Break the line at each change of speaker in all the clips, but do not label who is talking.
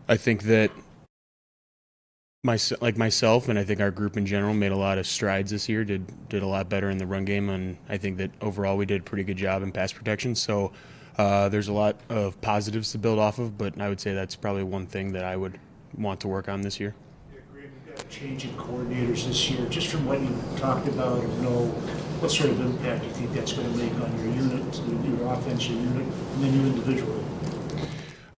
I think that myself and I think our group in general made a lot of strides this year. Did a lot better in the run game, and I think that overall we did a pretty good job in pass protection. So there's a lot of positives to build off of, but I would say that's probably one thing that I would want to work on this year.
Yeah, Graham, you've got a change in coordinators this year. Just from what you've talked about or know, what sort of impact do you think that's going to make on your unit, your offense, your unit, and then you individually?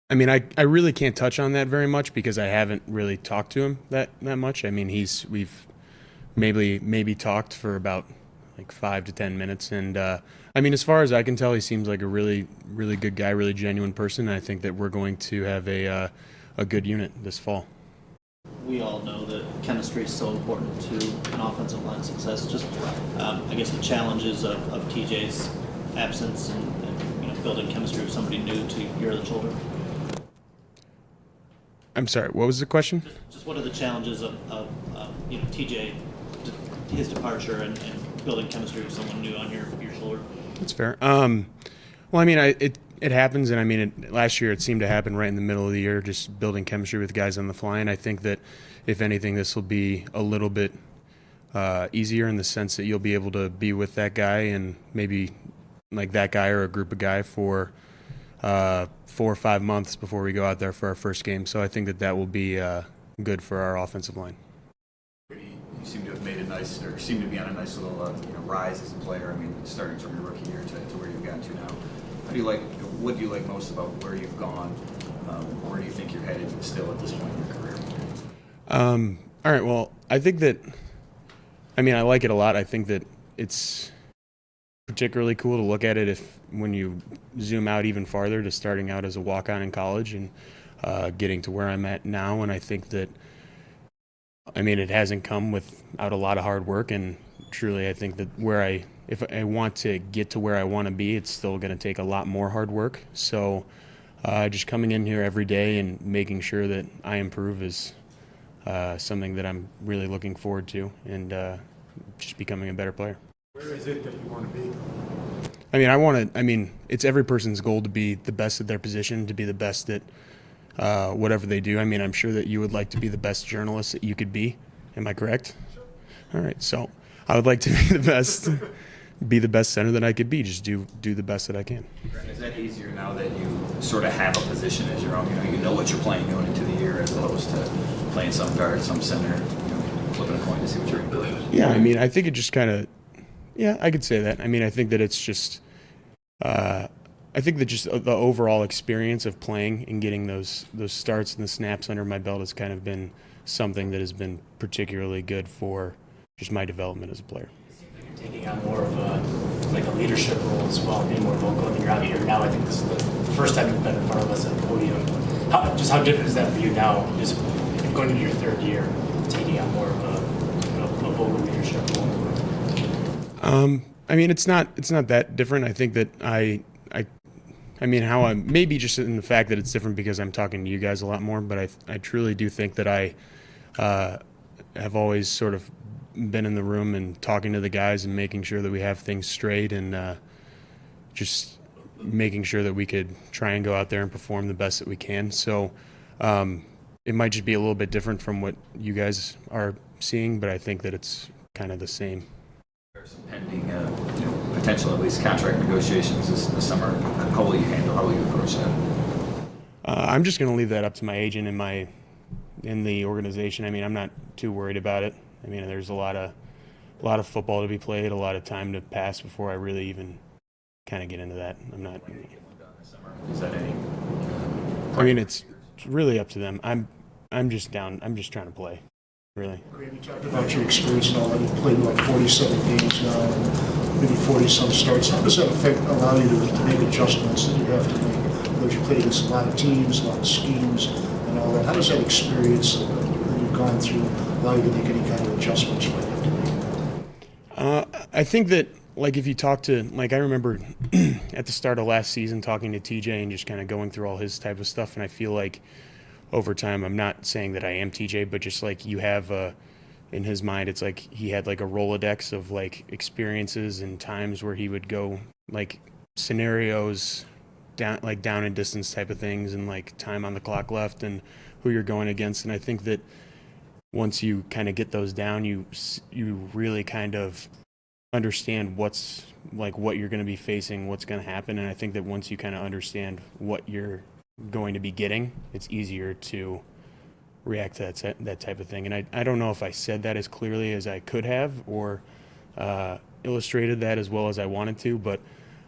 I mean, I really can't touch on that very much because I haven't really talked to him that much. I mean, we've maybe talked for about like 5 to 10 minutes, and I mean, as far as I can tell, he seems like a really good guy, really genuine person. And I think that we're going to have a good unit this fall.
We all know that chemistry is so important to an offensive line success. Just, I guess, the challenges of TJ's absence and building chemistry with somebody new to your other children.
I'm sorry, what was the question?
Just what are the challenges of TJ, his departure and building chemistry with someone new on your shoulder?
That's fair. Well, I mean, it happens, and I mean, last year it seemed to happen right in the middle of the year, just building chemistry with guys on the fly. And I think that if anything, this will be a little bit easier in the sense that you'll be able to be with that guy and maybe like that guy or a group of guy for 4 or 5 months before we go out there for our first game. So I think that will be good for our offensive line.
You seem to have made a nice, or seem to be on a nice little rise as a player. I mean, starting from your rookie year to where you've gotten to now. How do you like? What do you like most about where you've gone? Where do you think you're headed still at this point in your career?
All right. Well, I think that. I mean, I like it a lot. I think that it's particularly cool to look at it when you zoom out even farther to starting out as a walk-on in college and getting to where I'm at now. And I think that, I mean, it hasn't come without a lot of hard work. And truly, I think that if I want to get to where I want to be, it's still going to take a lot more hard work. So just coming in here every day and making sure that I improve is something that I'm really looking forward to, and just becoming a better player.
Where is it that you want to be?
I mean, it's every person's goal to be the best at their position, to be the best at whatever they do. I mean, I'm sure that you would like to be the best journalist that you could be. Am I correct?
Sure.
All right. So I would like to be the best center that I could be. Just do the best that I can.
Is that easier now that you sort of have a position as your own? You know what you're playing going into the year, as opposed to playing some guard, some center, flipping a coin to see what you're going to do.
Yeah. I mean, I think it just kind of. Yeah, I could say that. I mean, I think that it's just. I think that just the overall experience of playing and getting those starts and the snaps under my belt has kind of been something that has been particularly good for just my development as a player.
You're taking on more of a leadership role as well, being more vocal. I mean, you're out here now. I think this is the first time you've been in front of us at a podium. How different is that for you now, just going into your third year, taking on more of a vocal leadership role?
I mean, it's not that different. I think that I mean, how I'm maybe just in the fact that it's different because I'm talking to you guys a lot more, but I truly do think that I have always sort of been in the room and talking to the guys and making sure that we have things straight and just making sure that we could try and go out there and perform the best that we can. So it might just be a little bit different from what you guys are seeing, but I think that it's kind of the same.
There's some pending, potential at least contract negotiations this summer. How will you approach that?
I'm just going to leave that up to my agent and in the organization. I mean, I'm not too worried about it. I mean, there's a lot of football to be played, a lot of time to pass before I really even kind of get into that. I'm not.
Is that any?
I mean, it's really up to them. I'm just down. I'm just trying to play, really.
Graham, you talked about your experience and all that. You've played like 47 games now, and maybe 40-some starts. How does that allow you to make adjustments that you have to make? Because you play against a lot of teams, a lot of schemes, and all that. How does that experience that you've gone through allow you to make any kind of adjustments you might have to make?
I think that, like, if you talk to, like, I remember at the start of last season talking to TJ and just kind of going through all his type of stuff, and I feel like over time, I'm not saying that I am TJ, but just like you have in his mind, it's like he had like a Rolodex of like experiences and times where he would go like scenarios down and distance type of things, and like time on the clock left and who you're going against. And I think that once you kind of get those down, you really kind of understand what you're going to be facing, what's going to happen. And I think that once you kind of understand what you're going to be getting, it's easier to react to that type of thing. And I don't know if I said that as clearly as I could have, or illustrated that as well as I wanted to, but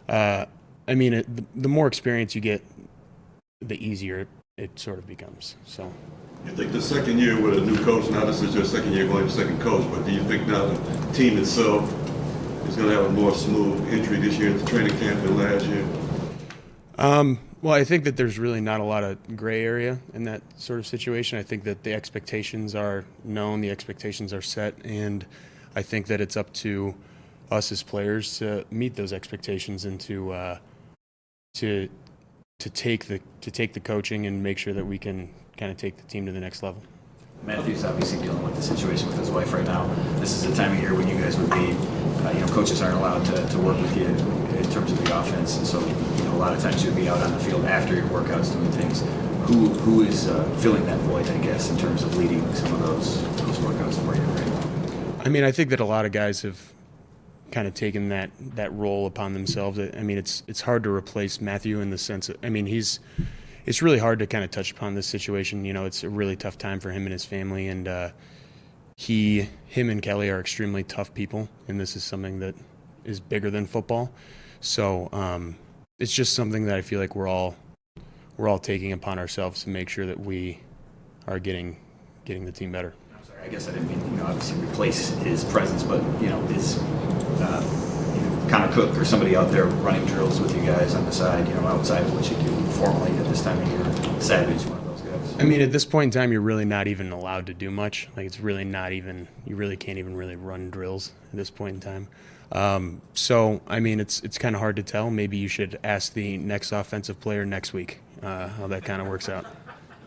I mean, the more experience you get, the easier it sort of becomes. So,
You think the second year with a new coach, now this is your second year going to second coach, but do you think now the team itself is going to have a more smooth entry this year into training camp than last year?
Well, I think that there's really not a lot of gray area in that sort of situation. I think that the expectations are known, the expectations are set, and I think that it's up to us as players to meet those expectations and to take the coaching and make sure that we can kind of take the team to the next level.
Matthew's obviously dealing with the situation with his wife right now. This is the time of year when you guys would be, coaches aren't allowed to work with you in terms of the offense. And so, a lot of times you'd be out on the field after your workouts doing things. Who is filling that void, I guess, in terms of leading some of those workouts for you right now?
I mean, I think that a lot of guys have kind of taken that role upon themselves. I mean, it's hard to replace Matthew in the sense of, I mean, it's really hard to kind of touch upon this situation. It's a really tough time for him and his family, and him and Kelly are extremely tough people, and this is something that is bigger than football. So it's just something that I feel like we're all taking upon ourselves to make sure that we are getting the team better.
I'm sorry, I guess I didn't mean, obviously replace his presence, but, is Connor Cook or somebody out there running drills with you guys on the side, outside of what you do formally at this time of year. Savage, one of those guys.
I mean, at this point in time, you're really not even allowed to do much. Like, it's really not even, you really can't even really run drills at this point in time. So, I mean, it's kind of hard to tell. Maybe you should ask the next offensive player next week how that kind of works out.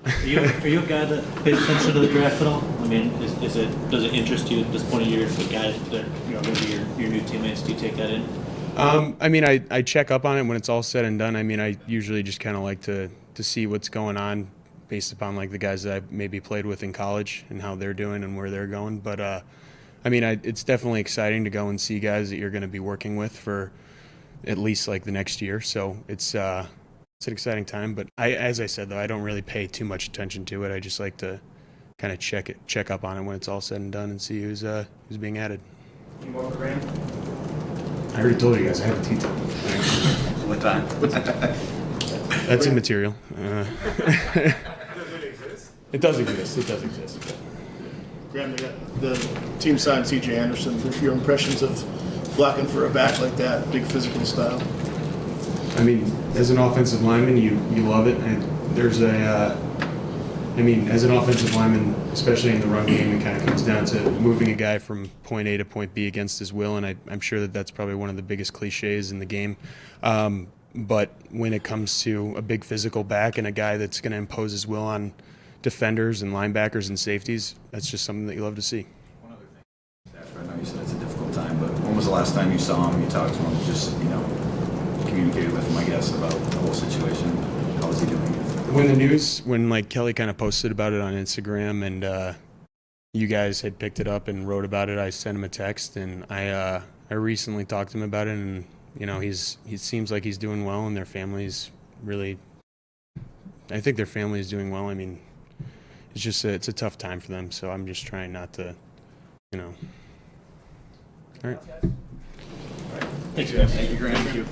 Are you a guy that pays attention to the draft at all? I mean, does it interest you at this point of year, the guys that going to be your new teammates? Do you take that in?
I mean, I check up on it when it's all said and done. I mean, I usually just kind of like to see what's going on based upon like the guys that I maybe played with in college and how they're doing and where they're going. But I mean, it's definitely exciting to go and see guys that you're going to be working with for at least like the next year. So it's an exciting time. But as I said though, I don't really pay too much attention to it. I just like to kind of check up on it when it's all said and done and see who's being added.
You more for Graham?
I already told you guys I have a tea time.
What time?
That's immaterial.
Does it exist?
It does exist. It does exist. But.
Graham, the team signed C.J. Anderson. Your impressions of blocking for a back like that, big physical style?
I mean, as an offensive lineman, you love it. And there's as an offensive lineman, especially in the run game, it kind of comes down to moving a guy from point A to point B against his will. And I'm sure that that's probably one of the biggest cliches in the game. But when it comes to a big physical back and a guy that's going to impose his will on defenders and linebackers and safeties, that's just something that you love to see.
One other thing. After, I know you said it's a difficult time, but when was the last time you saw him, you talked to him, just, communicated with him, I guess, about the whole situation? How was he doing?
When like Kelly kind of posted about it on Instagram and you guys had picked it up and wrote about it, I sent him a text, and I recently talked to him about it, and he seems like he's doing well, and their family's really, I think their family is doing well. I mean, it's just it's a tough time for them, so I'm just trying not to, All right.
Thanks, guys.
Thank you, Graham.
Thank you.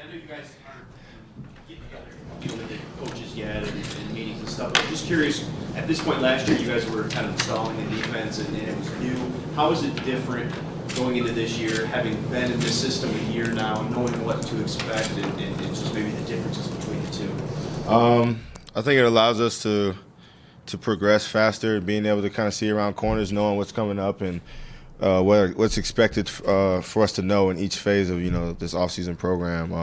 I know you guys aren't getting together, with the coaches yet and meetings and stuff. But I'm just curious, at this point last year, you guys were kind of installing the defense and it was new. How is it different going into this year, having been in this system a year now, knowing what to expect and just maybe the differences between the two?
I think it allows us to progress faster, being able to kind of see around corners, knowing what's coming up and what's expected for us to know in each phase of this offseason program.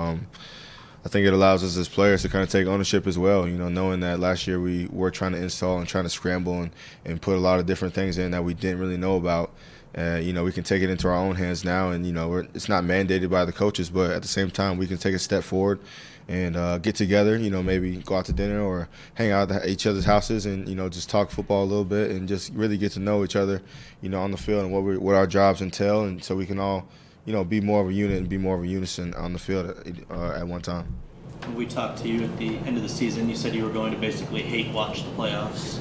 I think it allows us as players to kind of take ownership as well. Knowing that last year we were trying to install and trying to scramble and put a lot of different things in that we didn't really know about. We can take it into our own hands now, and it's not mandated by the coaches, but at the same time we can take a step forward and get together. Maybe go out to dinner or hang out at each other's houses and just talk football a little bit and just really get to know each other, on the field and what our jobs entail, and so we can all be more of a unit and be more of a unison on the field at one time.
We talked to you at the end of the season. You said you were going to basically hate watch the playoffs.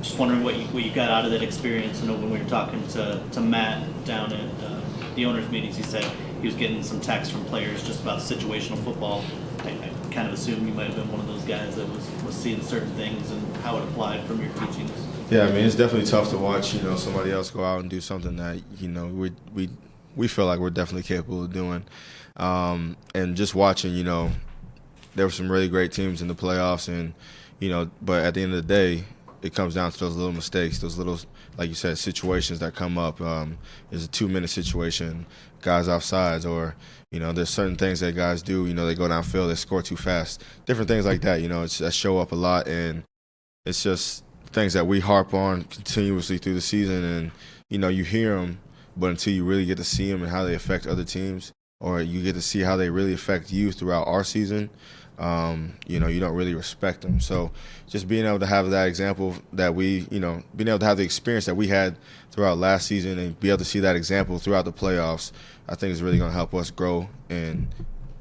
Just wondering what you got out of that experience. I know when we were talking to Matt down at the owners' meetings, he said he was getting some texts from players just about situational football. I kind of assume you might have been one of those guys that was seeing certain things and how it applied from your teachings.
Yeah, it's definitely tough to watch somebody else go out and do something that we feel like we're definitely capable of doing. And just watching, there were some really great teams in the playoffs, and but at the end of the day, it comes down to those little mistakes, those little, like you said, situations that come up. There's a 2-minute situation, guys offsides, or there's certain things that guys do. They go downfield, they score too fast, different things like that. That show up a lot, and it's just things that we harp on continuously through the season. And you hear them, but until you really get to see them and how they affect other teams, or you get to see how they really affect you throughout our season, you don't really respect them. So just being able to have that example that being able to have the experience that we had throughout last season and be able to see that example throughout the playoffs, I think is really going to help us grow and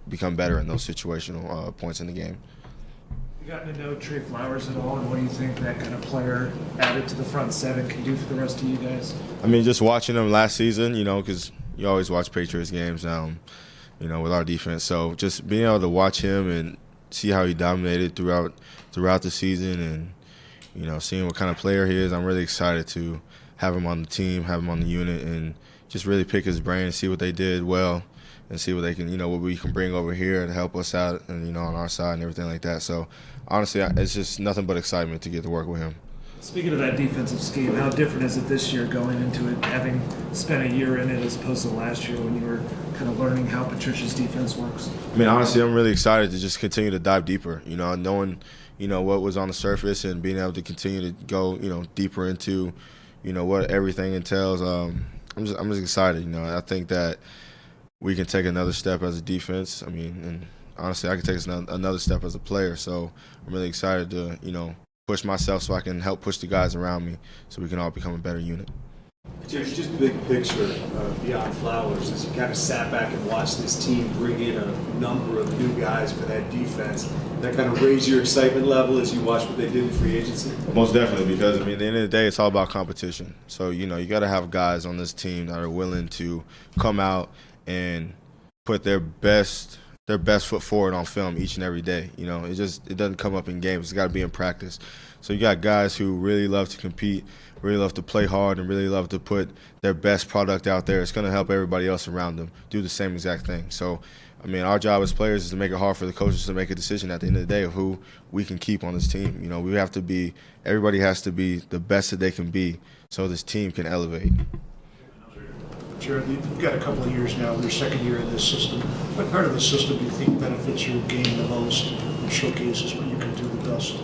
become better in those situational points in the game.
You gotten to know Trey Flowers at all, and what do you think that kind of player added to the front seven can do for the rest of you guys?
Just watching him last season, because you always watch Patriots games, with our defense. So just being able to watch him and see how he dominated throughout the season, and seeing what kind of player he is, I'm really excited to have him on the team, have him on the unit, and just really pick his brain and see what they did well, and see what they can, what we can bring over here to help us out, and on our side and everything like that. So honestly, it's just nothing but excitement to get to work with him.
Speaking of that defensive scheme, how different is it this year going into it, having spent a year in it as opposed to last year when you were kind of learning how Patricia's defense works?
Honestly, I'm really excited to just continue to dive deeper, knowing, what was on the surface and being able to continue to go, deeper into, what everything entails. I'm just excited, I think that we can take another step as a defense. And honestly, I can take another step as a player. So I'm really excited to, push myself so I can help push the guys around me so we can all become a better unit.
Just big picture beyond Flowers, as you kind of sat back and watched this team bring in a number of new guys for that defense, that kind of raised your excitement level as you watched what they did in free agency?
Most definitely, because at the end of the day, it's all about competition. So you got to have guys on this team that are willing to come out and put their best foot forward on film each and every day. It doesn't come up in games. It's got to be in practice. So you got guys who really love to compete, really love to play hard, and really love to put their best product out there. It's going to help everybody else around them do the same exact thing. So, our job as players is to make it hard for the coaches to make a decision at the end of the day of who we can keep on this team. Everybody has to be the best that they can be so this team can elevate.
Jared, you've got a couple of years now, your second year in this system. What part of the system do you think benefits your game the most and showcases what you can do the best?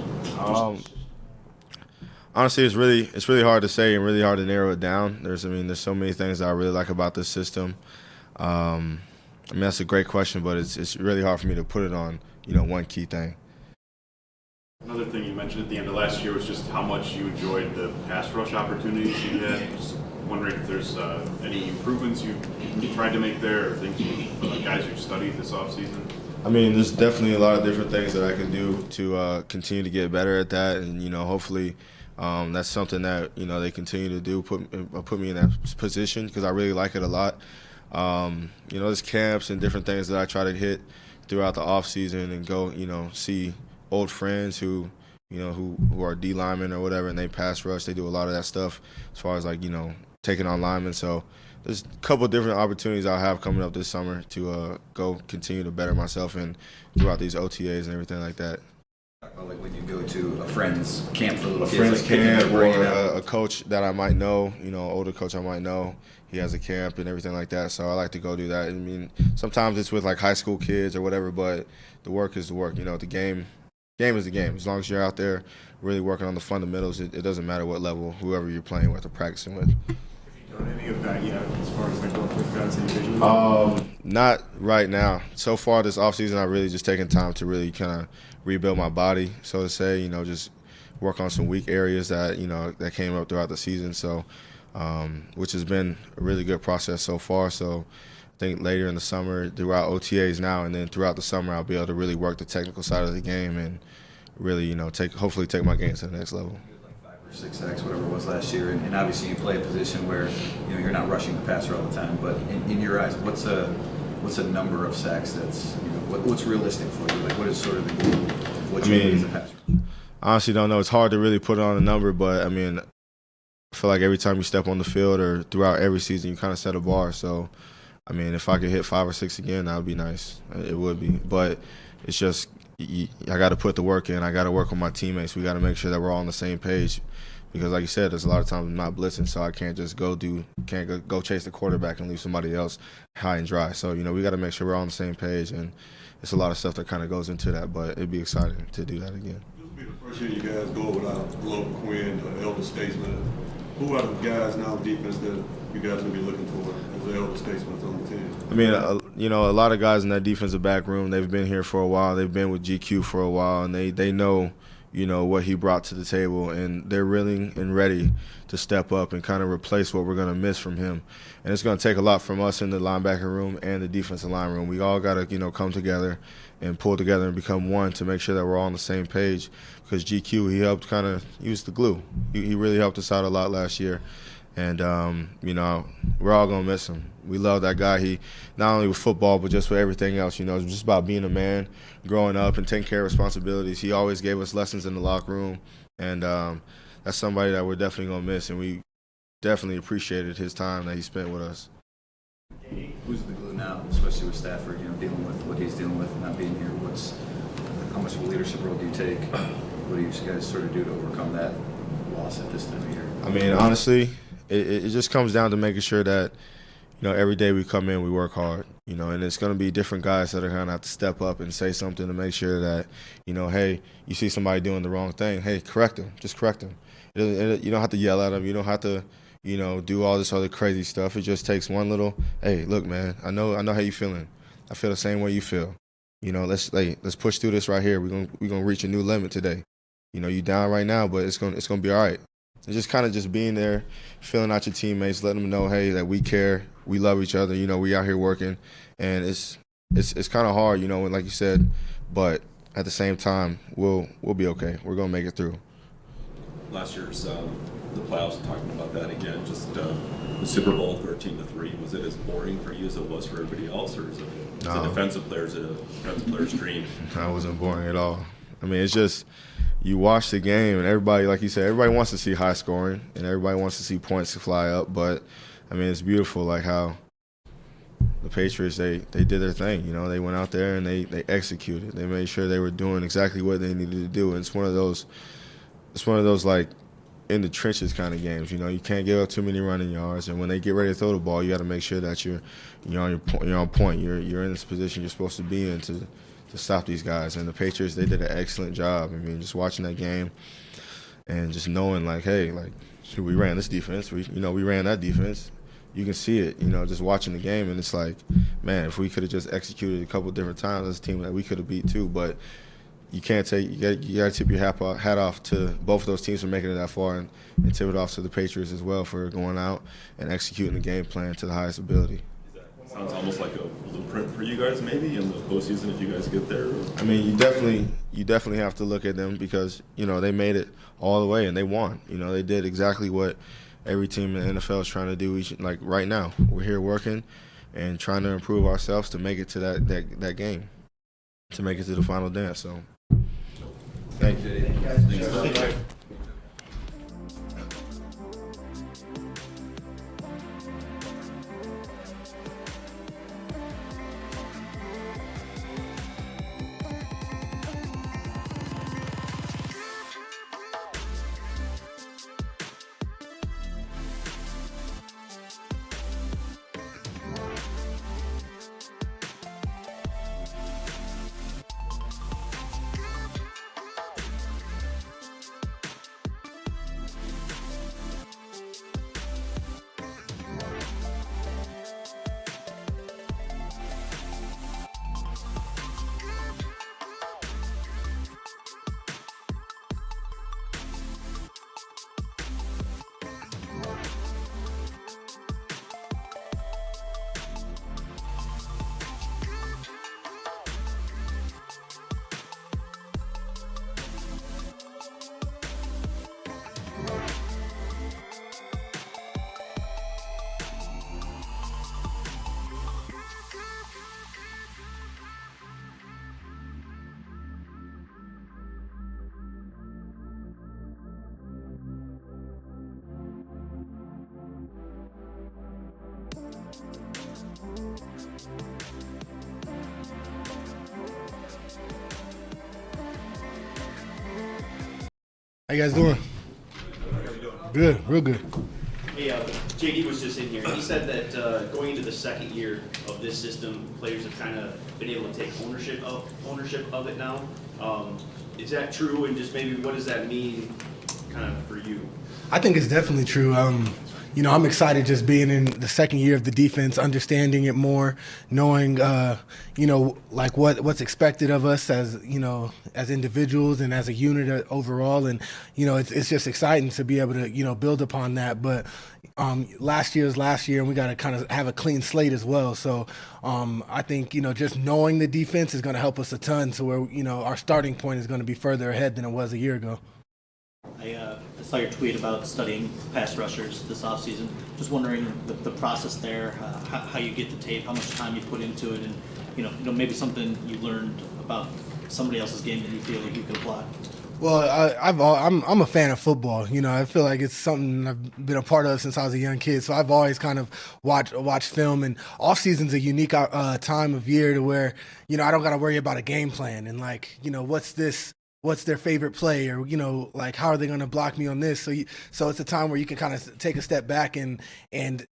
Honestly, it's really hard to say and really hard to narrow it down. There's so many things that I really like about this system. That's a great question, but it's really hard for me to put it on, one key thing.
Another thing you mentioned at the end of last year was just how much you enjoyed the pass rush opportunities you had. Just wondering if there's any improvements you tried to make there, or things guys you've studied this offseason.
There's definitely a lot of different things that I can do to continue to get better at that, and hopefully that's something that they continue to do, put me in that position, because I really like it a lot. There's camps and different things that I try to hit throughout the off season and go, see old friends who are D linemen or whatever, and they pass rush. They do a lot of that stuff as far as taking on linemen. So there's a couple of different opportunities I'll have coming up this summer to go continue to better myself and throughout these OTAs and everything like that.
Like when you go to a friend's camp for little
A
kids,
friend's
like picking their
camp or
brain out.
a coach that I might know, older coach I might know, he has a camp and everything like that. So I like to go do that. I mean, sometimes it's with high school kids or whatever, but the work is the work. The game is the game. As long as you're out there really working on the fundamentals, it doesn't matter what level, whoever you're playing with or practicing with.
Done any of that yet, as far as working with guys individually?
Not right now. So far this offseason, I've really just taken time to really kind of rebuild my body, so to say, just work on some weak areas that, that came up throughout the season. So, which has been a really good process so far. So I think later in the summer, throughout OTAs now, and then throughout the summer, I'll be able to really work the technical side of the game and really, hopefully take my game to the next level.
5 or 6 sacks, whatever it was last year, and obviously you play a position where you're not rushing the passer all the time. But in your eyes, what's a number of sacks that's what's realistic for you? Like what is sort of the goal of what you need as a passer?
I honestly don't know. It's hard to really put on a number, but I mean, I feel like every time you step on the field or throughout every season, you kind of set a bar. So, I mean, if I could hit 5 or 6 again, that would be nice. It would be, but it's just I got to put the work in. I got to work with my teammates. We got to make sure that we're all on the same page. Because like you said, there's a lot of times I'm not blitzing, so I can't just go chase the quarterback and leave somebody else high and dry. So, we got to make sure we're all on the same page, and it's a lot of stuff that kind of goes into that, but it'd be exciting to do that again.
This will be the first year you guys go without Glover Quinn, elder statesman. Who are the guys now on defense that you guys will be looking for as the elder statesmen on the team?
I mean, a lot of guys in that defensive back room, they've been here for a while. They've been with GQ for a while, and they know what he brought to the table, and they're willing and ready to step up and kind of replace what we're going to miss from him. And it's going to take a lot from us in the linebacker room and the defensive line room. We all got to, come together and pull together and become one to make sure that we're all on the same page, because GQ, he helped he was the glue. He really helped us out a lot last year. And, we're all going to miss him. We love that guy. He, not only with football, but just with everything else, it's just about being a man, growing up and taking care of responsibilities. He always gave us lessons in the locker room. And that's somebody that we're definitely going to miss. And we definitely appreciated his time that he spent with us.
Who's the glue now, especially with Stafford, dealing with what he's dealing with, not being here? How much of a leadership role do you take? What do you guys sort of do to overcome that loss at this time of year?
I mean, honestly, it just comes down to making sure that, every day we come in, we work hard, and it's going to be different guys that are going to have to step up and say something to make sure that, hey, you see somebody doing the wrong thing, hey, correct them, just correct them. You don't have to yell at them. You don't have to, do all this other crazy stuff. It just takes one little, hey, look, man, I know how you feeling. I feel the same way you feel. Let's push through this right here. We're gonna reach a new limit today. You down right now, but it's gonna be all right. And just kind of just being there, feeling out your teammates, letting them know, hey, that we care, we love each other. We out here working, and it's kind of hard, and like you said, but at the same time, we'll be okay. We're gonna make it through.
Last year's the playoffs, talking about that again, just the Super Bowl 13-3. Was it as boring for you as it was for everybody else, or is it a defensive player's dream?
No, it wasn't boring at all. I mean, it's just you watch the game, and everybody, like you said, everybody wants to see high scoring, and everybody wants to see points fly up. But I mean, it's beautiful, like how the Patriots they did their thing. They went out there and they executed. They made sure they were doing exactly what they needed to do. And it's one of those like in the trenches kind of games. You can't give up too many running yards, and when they get ready to throw the ball, you got to make sure that you're on point. You're in this position you're supposed to be in to stop these guys. And the Patriots, they did an excellent job. I mean, just watching that game and just knowing, like, hey, like, we ran this defense. We ran that defense. You can see it, just watching the game. And it's like, man, if we could have just executed a couple different times, as a team that we could have beat too. But you can't take, you got to tip your hat off to both of those teams for making it that far, and tip it off to the Patriots as well for going out and executing the game plan to the highest ability.
Sounds almost like a blueprint for you guys, maybe in the postseason if you guys get there.
I mean, you definitely have to look at them because they made it all the way and they won. They did exactly what every team in the NFL is trying to do. Like right now, we're here working. and trying to improve ourselves to make it to that game, to make it to the final dance. So, thank you.
Thanks, guys.
How you guys doing? Good, real good.
Hey, JD was just in here. He said that going into the second year of this system, players have kind of been able to take ownership of it now. Is that true? And just maybe what does that mean, kind of for you?
I think it's definitely true. I'm excited just being in the second year of the defense, understanding it more, knowing, like what's expected of us as, as individuals and as a unit overall. And, it's just exciting to be able to, build upon that. But last year is last year, and we got to kind of have a clean slate as well. So I think, just knowing the defense is going to help us a ton to where, our starting point is going to be further ahead than it was a year ago.
I saw your tweet about studying pass rushers this offseason. Just wondering the process there, how you get the tape, how much time you put into it, and maybe something you learned about somebody else's game that you feel like you could apply.
Well, I'm a fan of football. I feel like it's something I've been a part of since I was a young kid. So I've always kind of watched film, and off season's a unique time of year to where I don't got to worry about a game plan and what's their favorite play, or like how are they going to block me on this. So it's a time where you can kind of take a step back and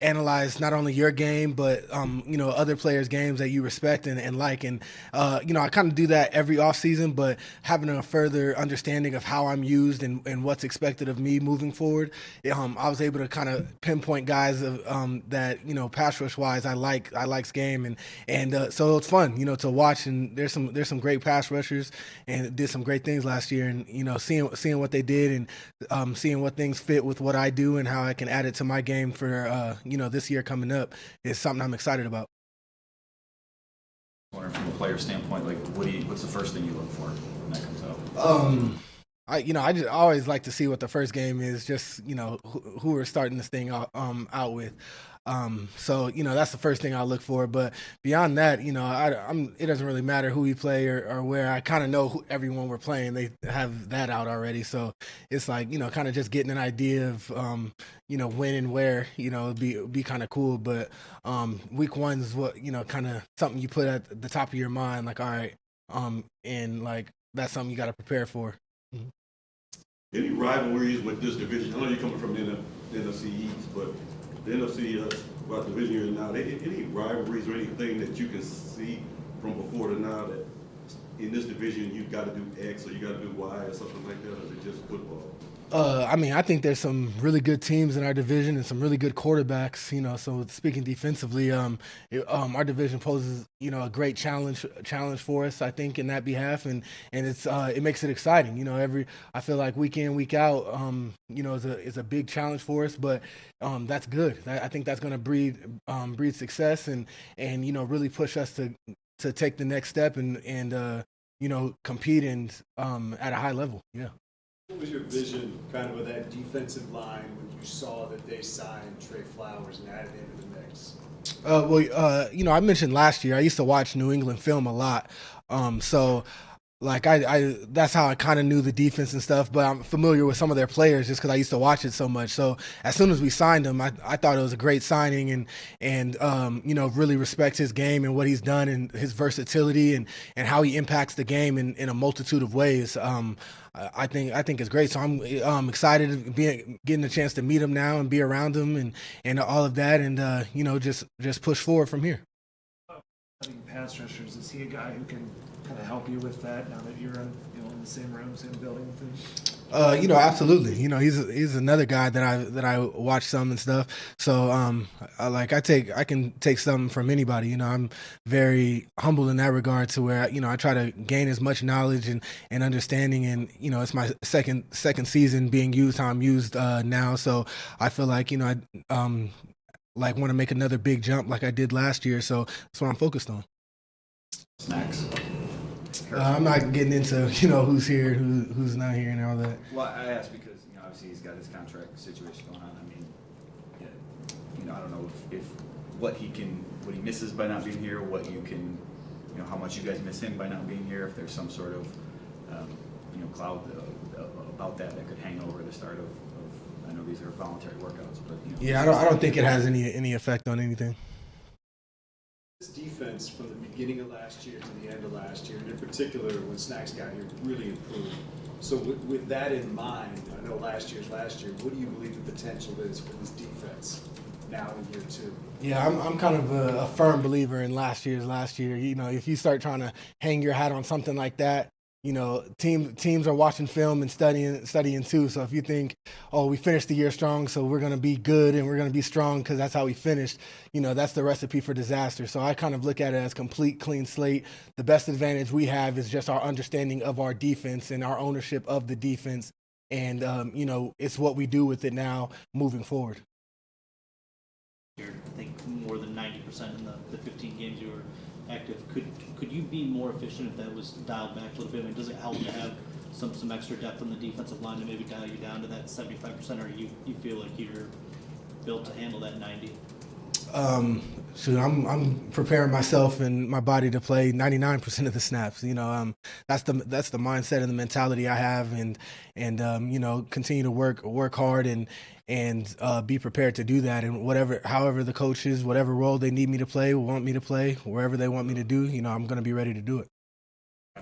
analyze not only your game but other players' games that you respect and like. And I kind of do that every off season, but having a further understanding of how I'm used and what's expected of me moving forward, I was able to kind of pinpoint guys that pass rush wise I likes game, and so it's fun to watch. And there's some great pass rushers and did some great things last year, and seeing what they did, and seeing what things fit with what I do and how I can add it to my game for this year coming up is something I'm excited about.
Wondering from a player standpoint, like what's the first thing you look for when that comes out?
I just always like to see what the first game is, just who we're starting this thing out with. So that's the first thing I look for. But beyond that, it doesn't really matter who we play or where. I kind of know everyone we're playing. They have that out already. So it's like kind of just getting an idea of when and where it'd be kind of cool. But week one is what kind of something you put at the top of your mind. Like, all right, and like that's something you got to prepare for. Mm-hmm.
Any rivalries with this division? I know you're coming from the NFC East, but the NFC, what division you're in now, any rivalries or anything that you can see from before to now that in this division you've got to do X or you got to do Y or something like that, or is it just football?
I think there's some really good teams in our division and some really good quarterbacks. So speaking defensively, our division poses a great challenge for us, I think, in that behalf, and it makes it exciting. I feel like week in, week out, is a big challenge for us, but that's good. I think that's going to breed success and really push us to take the next step and compete at a high level. Yeah.
What was your vision kind of that defensive line when you saw that they signed Trey Flowers and added him to the mix?
I mentioned last year I used to watch New England film a lot, so like I that's how I kind of knew the defense and stuff. But I'm familiar with some of their players just because I used to watch it so much. So as soon as we signed him, I thought it was a great signing and really respect his game and what he's done and his versatility and how he impacts the game in a multitude of ways. I think it's great. So I'm excited to be getting a chance to meet him now and be around him and all of that and just push forward from here.
Having pass rushers, is he a guy who can kind of help you with that now that you're in the same room, same building with him?
Absolutely. He's another guy that I watch some and stuff. So I can take something from anybody. I'm very humble in that regard to where I try to gain as much knowledge and understanding. And it's my second season being used how I'm used now. So I feel like I want to make another big jump like I did last year. So that's what I'm focused on.
Snacks.
I'm not getting into who's here, who's not here, and all that.
Well, I asked because obviously he's got his contract situation going on. I mean, I don't know if what he misses by not being here, what you can, how much you guys miss him by not being here. If there's some sort of cloud about that could hang over the start of. I know these are voluntary workouts, but
Yeah, I don't think it has any effect on anything.
This defense from the beginning of last year to the end of last year, and in particular when Snacks got here, really improved. So with that in mind, I know last year, what do you believe the potential is for this defense now in year two?
Yeah, I'm kind of a firm believer in last year. If you start trying to hang your hat on something like that, teams are watching film and studying too. So if you think, oh, we finished the year strong, so we're going to be good and we're going to be strong because that's how we finished, that's the recipe for disaster. So I kind of look at it as complete clean slate. The best advantage we have is just our understanding of our defense and our ownership of the defense. And, it's what we do with it now moving forward.
I think more than 90% in the 15 games you were active. Could you be more efficient if that was dialed back a little bit? I mean, does it help to have some extra depth on the defensive line to maybe dial you down to that 75%, or you feel like you're built to handle that 90?
I'm preparing myself and my body to play 99% of the snaps. That's the mindset and the mentality I have, and continue to work hard and be prepared to do that. And however the coaches, whatever role they need me to play, want me to play, wherever they want me to do, I'm going to be ready to do it.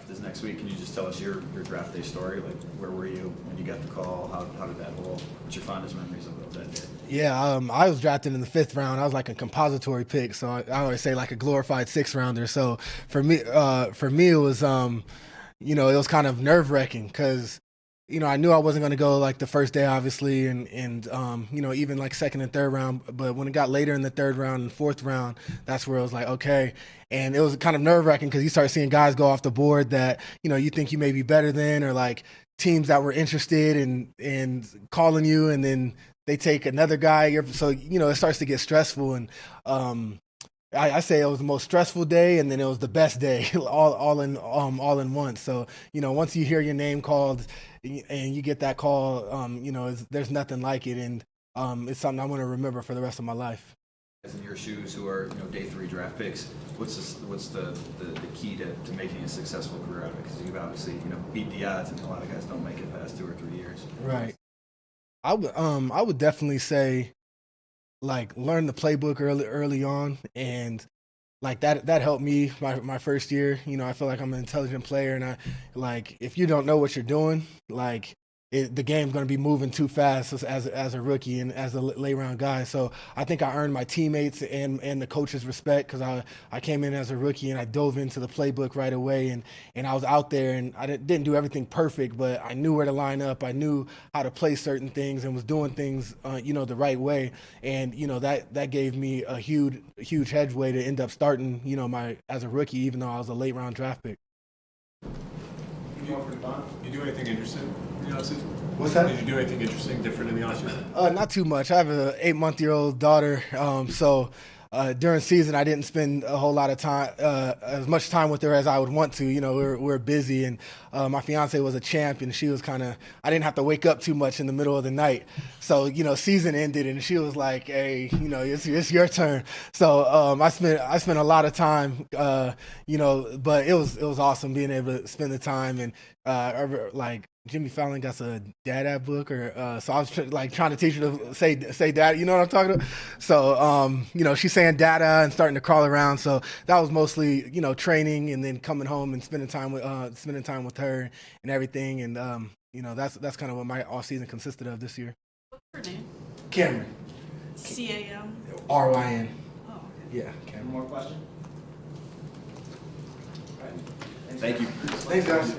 This next week, can you just tell us your draft day story? Like, where were you when you got the call? How did that what's your fondest memories of that day?
Yeah, I was drafted in the 5th round. I was like a compository pick, so I always say like a glorified 6th rounder. So for me, it was, it was kind of nerve wracking because, I knew I wasn't going to go like the first day, obviously, and even like 2nd and 3rd round. But when it got later in the 3rd round and 4th round, that's where it was like, okay. And it was kind of nerve wracking because you start seeing guys go off the board that, you think you may be better than, or like teams that were interested in calling you, and then they take another guy. So, it starts to get stressful. And I say it was the most stressful day, and then it was the best day, all in one. So, once you hear your name called and you get that call, there's nothing like it, and it's something I'm going to remember for the rest of my life.
In your shoes, who are day 3 draft picks, what's the key to making a successful career out of it? Because you've obviously beat the odds, and a lot of guys don't make it past 2 or 3 years.
Right. I would definitely say, like, learn the playbook early on, and like that helped me my first year. I feel like I'm an intelligent player, and if you don't know what you're doing, like, the game's going to be moving too fast as a rookie and as a late round guy. So I think I earned my teammates and the coaches' respect because I came in as a rookie and I dove into the playbook right away, and I was out there, and I didn't do everything perfect, but I knew where to line up. I knew how to play certain things and was doing things the right way, and that gave me a huge headway to end up starting as a rookie, even though I was a late round draft pick.
You do anything interesting in the offseason?
What's that?
Did you do anything interesting, different in the offseason?
Not too much. I have an 8-month-old daughter, so during season, I didn't spend a whole lot of time, as much time with her as I would want to. You know, we're busy, and my fiance was a champ, and she was I didn't have to wake up too much in the middle of the night. So, you know, season ended, and she was like, "Hey, you know, it's your turn." So I spent a lot of time, you know, but it was awesome being able to spend the time and like. Jimmy Fallon got a dada book, or so I was trying to teach her to say dada. You know what I'm talking about? So you know, she's saying dada and starting to crawl around. So that was mostly, you know, training and then coming home and spending time with her and everything. And you know, that's kind of what my off season consisted of this year.
What's her name?
Cameron.
C-A-M?
R-Y-N.
Oh, okay.
Yeah, Cameron.
More question?
Thank you.
Thanks, guys.